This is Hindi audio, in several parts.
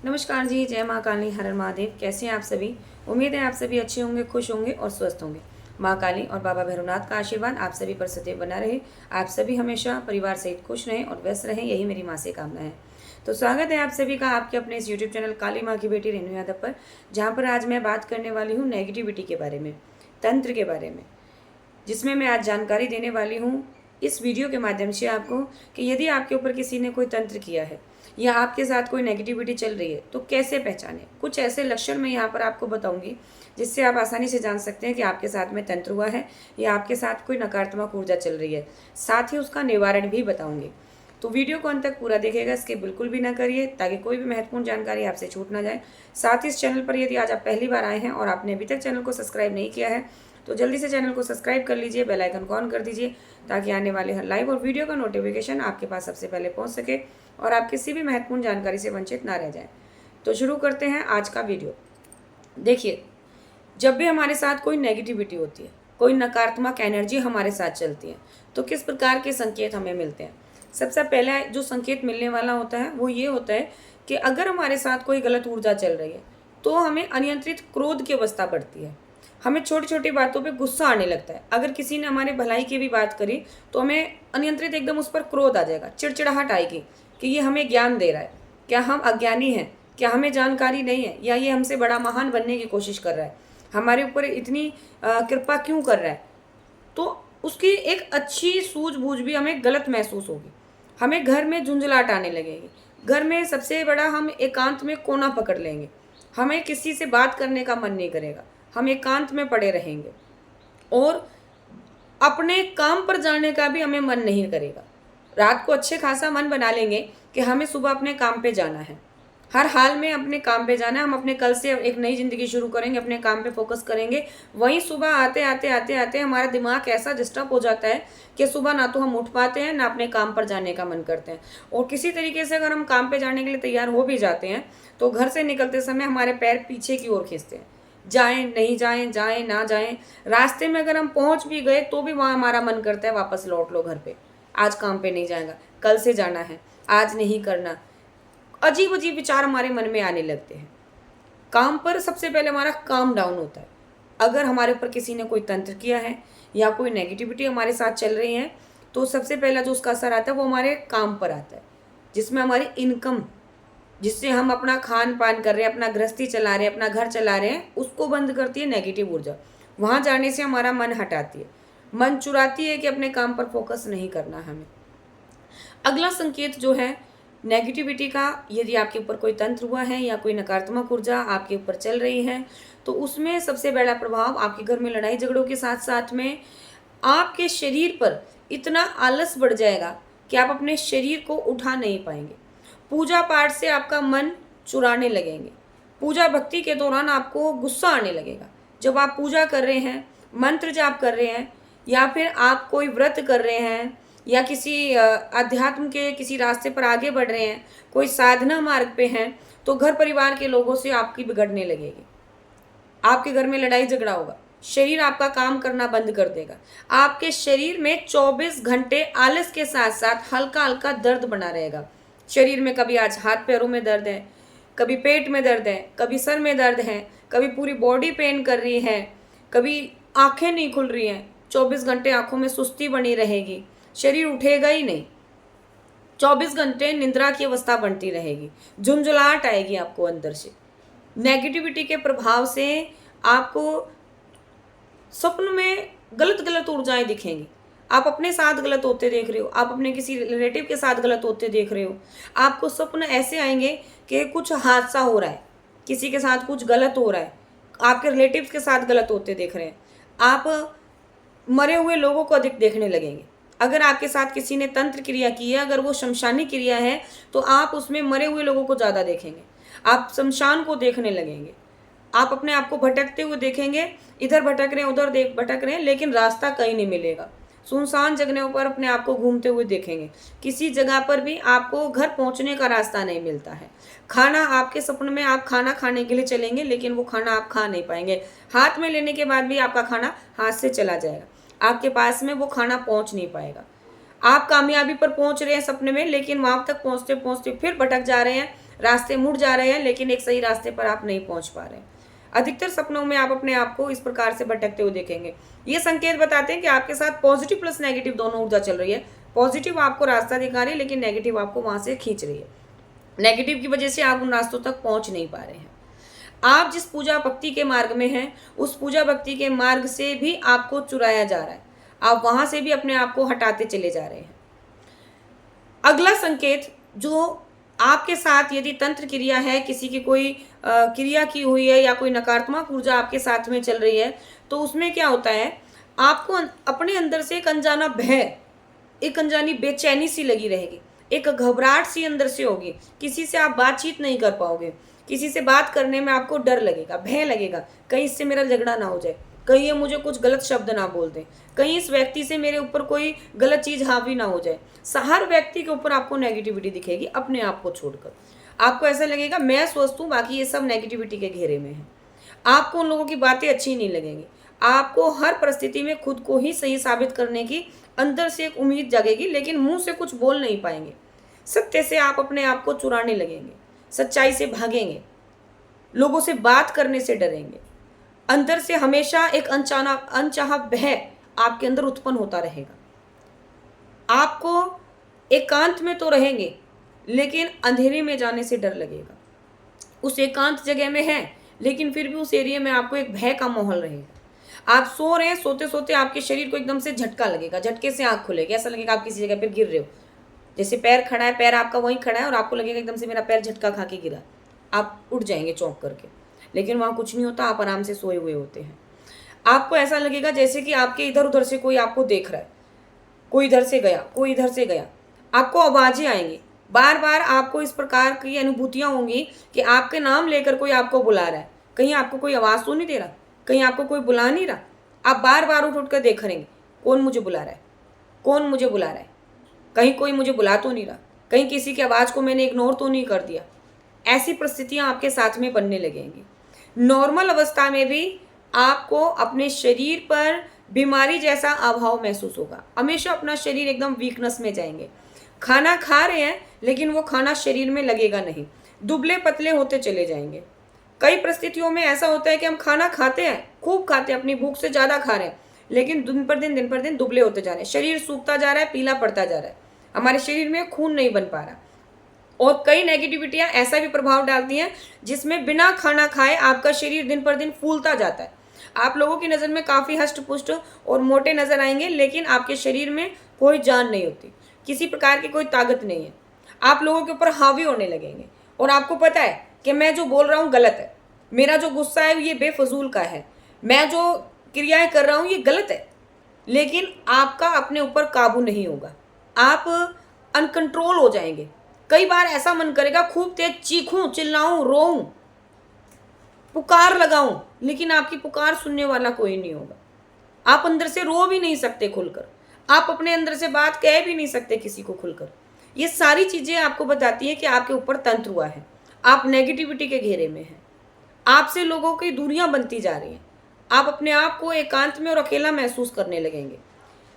नमस्कार जी, जय माँ काली, हर हर महादेव। कैसे हैं आप सभी? उम्मीद है आप सभी अच्छे होंगे, खुश होंगे और स्वस्थ होंगे। माँ काली और बाबा भैरवनाथ का आशीर्वाद आप सभी पर सदैव बना रहे। आप सभी हमेशा परिवार सहित खुश रहें और व्यस्त रहें, यही मेरी माँ से कामना है। तो स्वागत है आप सभी का आपके अपने इस यूट्यूब चैनल काली माँ की बेटी रेणु यादव पर, जहाँ पर आज मैं बात करने वाली हूँ नेगेटिविटी के बारे में, तंत्र के बारे में, जिसमें मैं आज जानकारी देने वाली हूँ इस वीडियो के माध्यम से आपको कि यदि आपके ऊपर किसी ने कोई तंत्र किया है या आपके साथ कोई नेगेटिविटी चल रही है तो कैसे पहचानें। कुछ ऐसे लक्षण मैं यहाँ पर आपको बताऊंगी जिससे आप आसानी से जान सकते हैं कि आपके साथ में तंत्र हुआ है या आपके साथ कोई नकारात्मक ऊर्जा चल रही है। साथ ही उसका निवारण भी बताऊंगी। तो वीडियो को अंत तक पूरा देखिएगा, इसके बिल्कुल भी ना करिए ताकि कोई भी महत्वपूर्ण जानकारी आपसे छूट ना जाए। साथ ही इस चैनल पर यदि आज आप पहली बार आए हैं और आपने अभी तक चैनल को सब्सक्राइब नहीं किया है तो जल्दी से चैनल को सब्सक्राइब कर लीजिए, बेल आइकन को ऑन कर दीजिए ताकि आने वाले हर लाइव और वीडियो का नोटिफिकेशन आपके पास सबसे पहले पहुंच सके और आप किसी भी महत्वपूर्ण जानकारी से वंचित ना रह जाए। तो शुरू करते हैं आज का वीडियो। देखिए, जब भी हमारे साथ कोई नेगेटिविटी होती है, कोई नकारात्मक एनर्जी हमारे साथ चलती है, तो किस प्रकार के संकेत हमें मिलते हैं। सबसे पहला जो संकेत मिलने वाला होता है वो ये होता है कि अगर हमारे साथ कोई गलत ऊर्जा चल रही है तो हमें अनियंत्रित क्रोध की अवस्था बढ़ती है। हमें छोटी छोटी बातों पे गुस्सा आने लगता है। अगर किसी ने हमारे भलाई की भी बात करी तो हमें अनियंत्रित एकदम उस पर क्रोध आ जाएगा, चिड़चिड़ाहट आएगी कि ये हमें ज्ञान दे रहा है, क्या हम अज्ञानी हैं, क्या हमें जानकारी नहीं है, या ये हमसे बड़ा महान बनने की कोशिश कर रहा है, हमारे ऊपर इतनी कृपा क्यों कर रहा है। तो उसकी एक अच्छी सूझबूझ भी हमें गलत महसूस होगी। हमें घर में झुंझलाहट आने लगेगी। घर में सबसे बड़ा हम एकांत में कोना पकड़ लेंगे। हमें किसी से बात करने का मन नहीं करेगा। हम एकांत में पड़े रहेंगे और अपने काम पर जाने का भी हमें मन नहीं करेगा। रात को अच्छे खासा मन बना लेंगे कि हमें सुबह अपने काम पे जाना है, हर हाल में अपने काम पे जाना है, हम अपने कल से एक नई जिंदगी शुरू करेंगे, अपने काम पे फोकस करेंगे। वहीं सुबह आते आते आते आते हमारा दिमाग ऐसा डिस्टर्ब हो जाता है कि सुबह ना तो हम उठ पाते हैं ना अपने काम पर जाने का मन करते हैं। और किसी तरीके से अगर हम काम पे जाने के लिए तैयार हो भी जाते हैं तो घर से निकलते समय हमारे पैर पीछे की ओर खींचते हैं, जाएं नहीं जाएं, जाएं ना जाएं। रास्ते में अगर हम पहुंच भी गए तो भी वहाँ हमारा मन करता है वापस लौट लो घर पे, आज काम पे नहीं जाएगा, कल से जाना है, आज नहीं करना। अजीब अजीब विचार हमारे मन में आने लगते हैं। काम पर सबसे पहले हमारा काम डाउन होता है। अगर हमारे ऊपर किसी ने कोई तंत्र किया है या कोई नेगेटिविटी हमारे साथ चल रही है तो सबसे पहला जो उसका असर आता है वो हमारे काम पर आता है, जिसमें हमारी इनकम, जिससे हम अपना खान पान कर रहे हैं, अपना गृहस्थी चला रहे हैं, अपना घर चला रहे हैं, उसको बंद करती है नेगेटिव ऊर्जा। वहाँ जाने से हमारा मन हटाती है, मन चुराती है कि अपने काम पर फोकस नहीं करना हमें। अगला संकेत जो है नेगेटिविटी का, यदि आपके ऊपर कोई तंत्र हुआ है या कोई नकारात्मक ऊर्जा आपके ऊपर चल रही है तो उसमें सबसे बड़ा प्रभाव आपके घर में लड़ाई झगड़ों के साथ साथ में आपके शरीर पर इतना आलस बढ़ जाएगा कि आप अपने शरीर को उठा नहीं पाएंगे। पूजा पाठ से आपका मन चुराने लगेंगे। पूजा भक्ति के दौरान आपको गुस्सा आने लगेगा। जब आप पूजा कर रहे हैं, मंत्र जाप कर रहे हैं या फिर आप कोई व्रत कर रहे हैं या किसी अध्यात्म के किसी रास्ते पर आगे बढ़ रहे हैं, कोई साधना मार्ग पे हैं, तो घर परिवार के लोगों से आपकी बिगड़ने लगेगी। आपके घर में लड़ाई झगड़ा होगा, शरीर आपका काम करना बंद कर देगा। आपके शरीर में 24 घंटे आलस के साथ साथ हल्का हल्का दर्द बना रहेगा। शरीर में कभी आज हाथ पैरों में दर्द है, कभी पेट में दर्द है, कभी सर में दर्द है, कभी पूरी बॉडी पेन कर रही है, कभी आंखें नहीं खुल रही हैं। 24 घंटे आंखों में सुस्ती बनी रहेगी, शरीर उठेगा ही नहीं। 24 घंटे निद्रा की अवस्था बनती रहेगी, झुंझुलाहट आएगी आपको अंदर से। नेगेटिविटी के प्रभाव से आपको स्वप्न में गलत गलत ऊर्जाएं दिखेंगी। आप अपने साथ गलत होते देख रहे हो, आप अपने किसी रिलेटिव के साथ गलत होते देख रहे हो। आपको स्वप्न ऐसे आएंगे कि कुछ हादसा हो रहा है, किसी के साथ कुछ गलत हो रहा है, आपके रिलेटिव्स के साथ गलत होते देख रहे हैं। आप मरे हुए लोगों को अधिक देखने लगेंगे। अगर आपके साथ किसी ने तंत्र क्रिया की है, अगर वो शमशानी क्रिया है तो आप उसमें मरे हुए लोगों को ज़्यादा देखेंगे। आप शमशान को देखने लगेंगे। आप अपने आप को भटकते हुए देखेंगे, इधर भटक रहे हैं उधर भटक रहे हैं, लेकिन रास्ता कहीं नहीं मिलेगा। सुनसान जगहों पर अपने आप को घूमते हुए देखेंगे। किसी जगह पर भी आपको घर पहुंचने का रास्ता नहीं मिलता है। खाना आपके सपने में, आप खाना खाने के लिए चलेंगे लेकिन वो खाना आप खा नहीं पाएंगे। हाथ में लेने के बाद भी आपका खाना हाथ से चला जाएगा, आपके पास में वो खाना पहुंच नहीं पाएगा। आप कामयाबी पर पहुंच रहे हैं सपने में, लेकिन वहां तक पहुंचते पहुंचते फिर भटक जा रहे हैं, रास्ते मुड़ जा रहे हैं, लेकिन एक सही रास्ते पर आप नहीं पहुंच पा रहे हैं। अधिकतर सपनों में आप अपने आप को इस प्रकार से भटकते हुए देखेंगे। ये संकेत बताते हैं कि आपके साथ पॉजिटिव प्लस नेगेटिव दोनों ऊर्जा चल रही है। पॉजिटिव आपको रास्ता दिखा रही है, लेकिन नेगेटिव आपको वहां से खींच रही है। नेगेटिव की वजह से आप उन रास्तों तक पहुंच नहीं पा रहे हैं। आप जिस पूजा भक्ति के मार्ग में हैं, उस पूजा भक्ति के मार्ग से भी आपको चुराया जा रहा है। आप वहां से भी अपने आप को हटाते चले जा रहे हैं। अगला संकेत जो आपके साथ यदि तंत्र क्रिया है, किसी की कोई क्रिया की हुई है या कोई नकारात्मक ऊर्जा आपके साथ में चल रही है, तो उसमें क्या होता है, आपको अपने अंदर से एक अनजाना भय, एक अनजानी बेचैनी सी लगी रहेगी, एक घबराहट सी अंदर से होगी। किसी से आप बातचीत नहीं कर पाओगे, किसी से बात करने में आपको डर लगेगा, भय लगेगा, कहीं इससे मेरा झगड़ा ना हो जाए, कहीं ये मुझे कुछ गलत शब्द ना बोल दे, कहीं इस व्यक्ति से मेरे ऊपर कोई गलत चीज हावी ना हो जाए। हर व्यक्ति के ऊपर आपको नेगेटिविटी दिखेगी अपने आप को छोड़कर। आपको ऐसा लगेगा मैं स्वस्थ हूँ, बाकी ये सब नेगेटिविटी के घेरे में है। आपको उन लोगों की बातें अच्छी नहीं लगेंगी। आपको हर परिस्थिति में खुद को ही सही साबित करने की अंदर से एक उम्मीद जगेगी, लेकिन मुंह से कुछ बोल नहीं पाएंगे। सत्य से आप अपने आप को चुराने लगेंगे, सच्चाई से भागेंगे, लोगों से बात करने से डरेंगे। अंदर से हमेशा एक अनचाहा भय आपके अंदर उत्पन्न होता रहेगा। आपको एकांत में तो रहेंगे, लेकिन अंधेरे में जाने से डर लगेगा। उस एकांत जगह में है, लेकिन फिर भी उस एरिया में आपको एक भय का माहौल रहेगा। आप सो रहे हैं, सोते सोते आपके शरीर को एकदम से झटका लगेगा, झटके से आंख खुलेगी, ऐसा लगेगा आप किसी जगह पर गिर रहे हो। जैसे पैर खड़ा है, पैर आपका वहीं खड़ा है और आपको लगेगा एकदम से मेरा पैर झटका खा के गिरा, आप उठ जाएंगे चौंक करके, लेकिन वहाँ कुछ नहीं होता, आप आराम से सोए हुए होते हैं। आपको ऐसा लगेगा जैसे कि आपके इधर उधर से कोई आपको देख रहा है, कोई इधर से गया, कोई इधर से गया। आपको आवाजें आएंगी, बार बार आपको इस प्रकार की अनुभूतियां होंगी कि आपके नाम लेकर कोई आपको बुला रहा है। कहीं आपको कोई आवाज़ तो नहीं दे रहा, कहीं आपको कोई बुला नहीं रहा। आप बार बार उठ उठ कर देख रहेंगे, कौन मुझे बुला रहा है, कौन मुझे बुला रहा है, कहीं कोई मुझे बुला तो नहीं रहा, कहीं किसी की आवाज़ को मैंने इग्नोर तो नहीं कर दिया। ऐसी परिस्थितियां आपके साथ में बनने लगेंगी। नॉर्मल अवस्था में भी आपको अपने शरीर पर बीमारी जैसा अभाव महसूस होगा। हमेशा अपना शरीर एकदम वीकनेस में जाएंगे। खाना खा रहे हैं, लेकिन वो खाना शरीर में लगेगा नहीं, दुबले पतले होते चले जाएंगे। कई परिस्थितियों में ऐसा होता है कि हम खाना खाते हैं, खूब खाते हैं, अपनी भूख से ज़्यादा खा रहे हैं, लेकिन दिन पर दिन दुबले होते जा रहे हैं। शरीर सूखता जा रहा है, पीला पड़ता जा रहा है, हमारे शरीर में खून नहीं बन पा रहा। और कई नेगेटिविटियां ऐसा भी प्रभाव डालती हैं जिसमें बिना खाना खाए आपका शरीर दिन पर दिन फूलता जाता है। आप लोगों की नज़र में काफ़ी हष्ट पुष्ट और मोटे नजर आएंगे, लेकिन आपके शरीर में कोई जान नहीं होती, किसी प्रकार की कोई ताकत नहीं है। आप लोगों के ऊपर हावी होने लगेंगे और आपको पता है कि मैं जो बोल रहा हूँ गलत है, मेरा जो गुस्सा है ये बेफजूल का है, मैं जो क्रियाएं कर रहा हूँ ये गलत है, लेकिन आपका अपने ऊपर काबू नहीं होगा। आप अनकंट्रोल हो जाएंगे। कई बार ऐसा मन करेगा खूब तेज चीखूं, चिल्लाऊं, रोऊं, पुकार लगाऊं, लेकिन आपकी पुकार सुनने वाला कोई नहीं होगा। आप अंदर से रो भी नहीं सकते खुलकर, आप अपने अंदर से बात कह भी नहीं सकते किसी को खुलकर। ये सारी चीजें आपको बताती हैं कि आपके ऊपर तंत्र हुआ है, आप नेगेटिविटी के घेरे में हैं, आपसे लोगों की दूरियां बनती जा रही हैं, आप अपने आप को एकांत में और अकेला महसूस करने लगेंगे।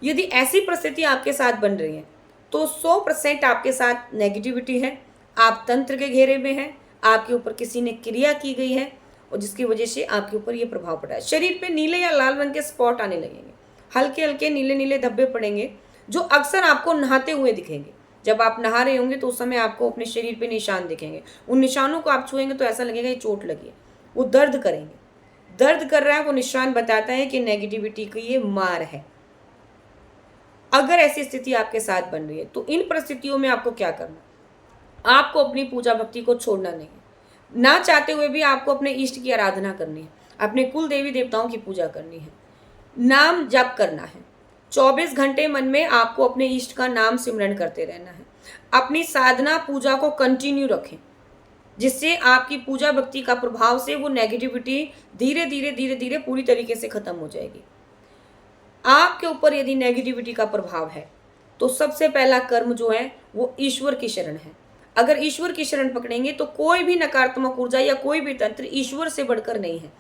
यदि ऐसी परिस्थिति आपके साथ बन रही है तो 100% आपके साथ नेगेटिविटी है, आप तंत्र के घेरे में हैं, आपके ऊपर किसी ने क्रिया की गई है और जिसकी वजह से आपके ऊपर ये प्रभाव पड़ा है। शरीर पे नीले या लाल रंग के स्पॉट आने लगेंगे, हल्के हल्के नीले नीले धब्बे पड़ेंगे जो अक्सर आपको नहाते हुए दिखेंगे। जब आप नहा रहे होंगे तो उस समय आपको अपने शरीर पे निशान दिखेंगे। उन निशानों को आप छुएंगे तो ऐसा लगेगा ये चोट लगी है, वो दर्द करेंगे, दर्द कर रहा है, वो निशान बताता है कि नेगेटिविटी की ये मार है। अगर ऐसी स्थिति आपके साथ बन रही है तो इन परिस्थितियों में आपको क्या करना, आपको अपनी पूजा भक्ति को छोड़ना नहीं है। ना चाहते हुए भी आपको अपने इष्ट की आराधना करनी है, अपने कुल देवी देवताओं की पूजा करनी है, नाम जप करना है। 24 घंटे मन में आपको अपने इष्ट का नाम सिमरन करते रहना है। अपनी साधना पूजा को कंटिन्यू रखें, जिससे आपकी पूजा भक्ति का प्रभाव से वो नेगेटिविटी धीरे धीरे पूरी तरीके से खत्म हो जाएगी। आपके ऊपर यदि नेगेटिविटी का प्रभाव है तो सबसे पहला कर्म जो है वो ईश्वर की शरण है। अगर ईश्वर की शरण पकड़ेंगे तो कोई भी नकारात्मक ऊर्जा या कोई भी तंत्र ईश्वर से बढ़कर नहीं है।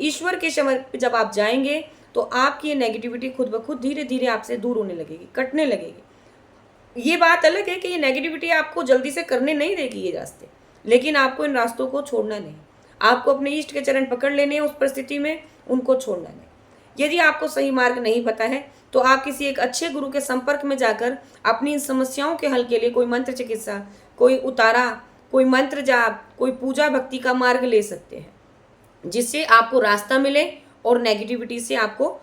ईश्वर के शरण पे जब आप जाएंगे तो आपकी ये नेगेटिविटी खुद ब खुद धीरे धीरे आपसे दूर होने लगेगी, कटने लगेगी। ये बात अलग है कि ये नेगेटिविटी आपको जल्दी से करने नहीं देगी ये रास्ते, लेकिन आपको इन रास्तों को छोड़ना नहीं। आपको अपने इष्ट के चरण पकड़ लेने हैं उस परिस्थिति में, उनको छोड़ना नहीं। यदि आपको सही मार्ग नहीं पता है तो आप किसी एक अच्छे गुरु के संपर्क में जाकर अपनी इन समस्याओं के हल के लिए कोई मंत्र चिकित्सा, कोई उतारा, कोई मंत्र जाप, कोई पूजा भक्ति का मार्ग ले सकते हैं, जिससे आपको रास्ता मिले और नेगेटिविटी से आपको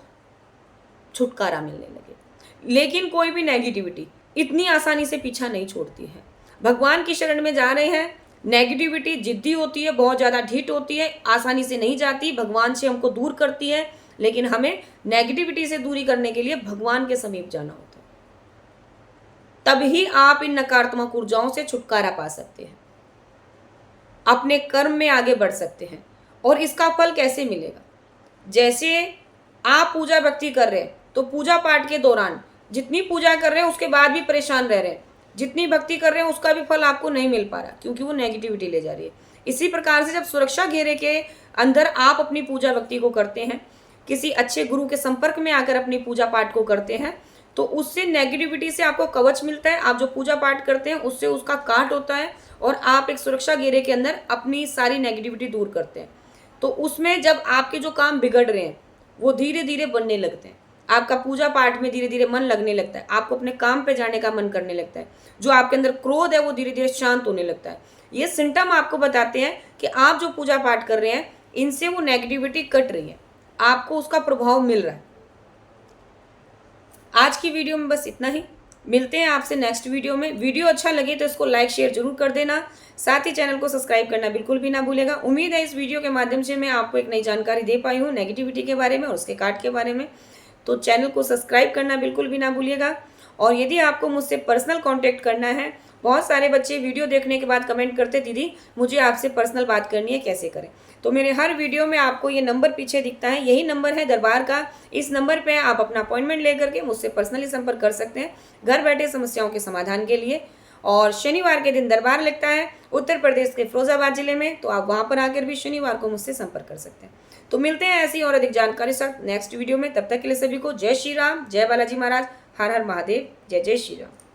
छुटकारा मिलने लगे। लेकिन कोई भी नेगेटिविटी इतनी आसानी से पीछा नहीं छोड़ती है। भगवान की शरण में जा रहे हैं, नेगेटिविटी जिद्दी होती है, बहुत ज़्यादा ढीठ होती है, आसानी से नहीं जाती, भगवान से हमको दूर करती है। लेकिन हमें नेगेटिविटी से दूरी करने के लिए भगवान के समीप जाना होता है, तभी आप इन नकारात्मक ऊर्जाओं से छुटकारा पा सकते हैं, अपने कर्म में आगे बढ़ सकते हैं। और इसका फल कैसे मिलेगा? जैसे आप पूजा भक्ति कर रहे हैं तो पूजा पाठ के दौरान जितनी पूजा कर रहे हैं उसके बाद भी परेशान रह रहे हैं, जितनी भक्ति कर रहे हैं उसका भी फल आपको नहीं मिल पा रहा, क्योंकि वो नेगेटिविटी ले जा रही है। इसी प्रकार से जब सुरक्षा घेरे के अंदर आप अपनी पूजा भक्ति को करते हैं, किसी अच्छे गुरु के संपर्क में आकर अपनी पूजा पाठ को करते हैं, तो उससे नेगेटिविटी से आपको कवच मिलता है। आप जो पूजा पाठ करते हैं उससे उसका काट होता है और आप एक सुरक्षा घेरे के अंदर अपनी सारी नेगेटिविटी दूर करते हैं। तो उसमें जब आपके जो काम बिगड़ रहे हैं वो धीरे धीरे बनने लगते हैं, आपका पूजा पाठ में धीरे धीरे मन लगने लगता है, आपको अपने काम पे जाने का मन करने लगता है, जो आपके अंदर क्रोध है वो धीरे धीरे शांत होने लगता है। ये सिम्टम आपको बताते हैं कि आप जो पूजा पाठ कर रहे हैं इनसे वो नेगेटिविटी कट रही है, आपको उसका प्रभाव मिल रहा है। आज की वीडियो में बस इतना ही। मिलते हैं आपसे नेक्स्ट वीडियो में। वीडियो अच्छा लगे तो इसको लाइक शेयर जरूर कर देना, साथ ही चैनल को सब्सक्राइब करना बिल्कुल भी ना भूलेगा। उम्मीद है इस वीडियो के माध्यम से मैं आपको एक नई जानकारी दे पाई हूँ नेगेटिविटी के बारे में और उसके काट के बारे में। तो चैनल को सब्सक्राइब करना बिल्कुल भी ना भूलिएगा। और यदि आपको मुझसे पर्सनल कांटेक्ट करना है, बहुत सारे बच्चे वीडियो देखने के बाद कमेंट करते दीदी मुझे आपसे पर्सनल बात करनी है, कैसे करें? तो मेरे हर वीडियो में आपको ये नंबर पीछे दिखता है, यही नंबर है दरबार का। इस नंबर पे आप अपना अपॉइंटमेंट लेकर के मुझसे पर्सनली संपर्क कर सकते हैं घर बैठे समस्याओं के समाधान के लिए। और शनिवार के दिन दरबार लगता है उत्तर प्रदेश के फिरोजाबाद जिले में, तो आप वहाँ पर आकर भी शनिवार को मुझसे संपर्क कर सकते हैं। तो मिलते हैं ऐसी और अधिक जानकारी साथ नेक्स्ट वीडियो में। तब तक के लिए सभी को जय श्री राम, जय बालाजी महाराज, हर हर महादेव, जय जय श्री राम।